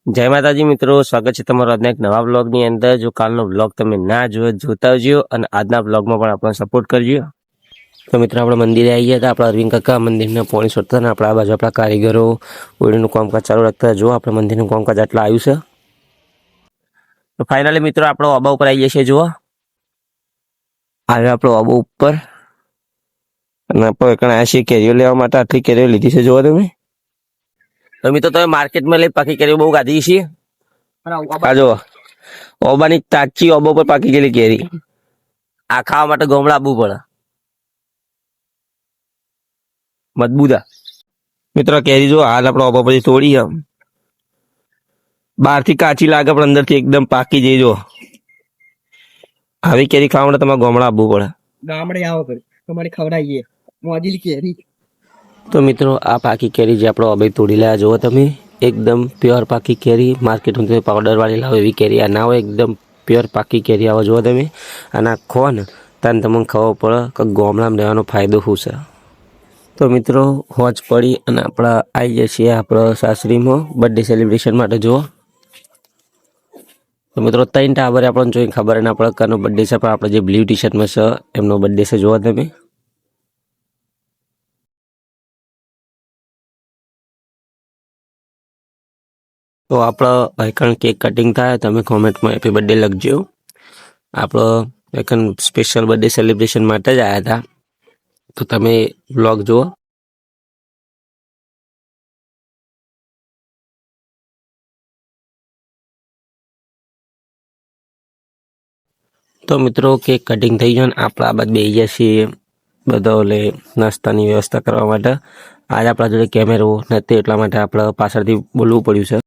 જય માતાજી મિત્રો, સ્વાગત છે તમારો આજના એક નવા બ્લોગની અંદર. જો કાલનો બ્લોગ તમે ના જોતા આવજો અને આજના બ્લોગમાં પણ આપણને સપોર્ટ કરજો. તો મિત્રો આપણે મંદિરે આવી ગયા હતા. આપણા અરવિંદ કાકા મંદિરના પોણી છોડતા ને આપણા બાજુ આપણા કારીગરો ઓળીનું કામકાજ ચાલુ રાખતા. જો આપણે મંદિરનું કામકાજ આટલા આવ્યું છે. તો ફાઇનલી મિત્રો આપણો ઓબા ઉપર આવી જશે. જુઓ આવ્યો આપણો ઓબા ઉપર અને આપણે એકણ આશી કેરીઓ લેવા માટે આટલી કેરીઓ લીધી છે. જુઓ તમે. તો મિત્રો તમે માર્કેટમાં લઈ પાકી કેરીઓ બહુ ગાધી છે. આ જો ઓબાની તાચી ઓબા પર પાકી ગયેલી કેરી આ ખાવા માટે ગોમડા આપવું પડે મજબૂતા. મિત્રો કેરી જો હાલ આપણે ઓબા પછી તોડી બહારથી કાચી લાગે પણ અંદરથી એકદમ પાકી જઈ. જો આવી કેરી ખાવા માટે તમારે ગોમડા આપવું પડે. ગામડે આવો પડે તમારે ખવડાવીએ મોજીલી કેરી. તો મિત્રો આ પાકી કેરી જે આપણે ઓબે તોડી લાયા જુઓ તમે, એકદમ પ્યોર પાકી કેરી. માર્કેટમાં તમે પાવડર વાળી લાવો એવી કેરી આ ના હોય. એકદમ પ્યોર પાકી કેરી આવો જુઓ તમે. અને આ ખો ને તાને તમને ખબર પડે કે ગામડામાં રહેવાનો ફાયદો શું છે. તો મિત્રો હોજ પડી અને આપણા આવી જઈએ છીએ આપણા સાસરીમાં બર્થડે સેલિબ્રેશન માટે. જુઓ તો મિત્રો 3 ટાવરે આપણને જોઈને ખબર ને આપણે કાનો બર્થડે છે, પણ આપણે જે બ્લુ ટી શર્ટમાં છે એમનો બર્થડે છે. જુઓ તમે. તો આપણો આઈકન કેક કટિંગ થાય તમે કોમેન્ટમાં હેપી બર્થડે લખજો. આપણો આઈકન સ્પેશિયલ બર્થડે સેલિબ્રેશન માટે જ આવ્યા હતા. તો તમે વ્લોગ જુઓ. તો મિત્રો કેક કટિંગ થઈ ગયો ને આપણે આ બાદ બેસી ગયા છીએ બધો નાસ્તાની વ્યવસ્થા કરવા માટે. આજે આપણા જોડે કેમેરો નથી એટલા માટે આપણે પાછળથી બોલવું પડ્યું છે.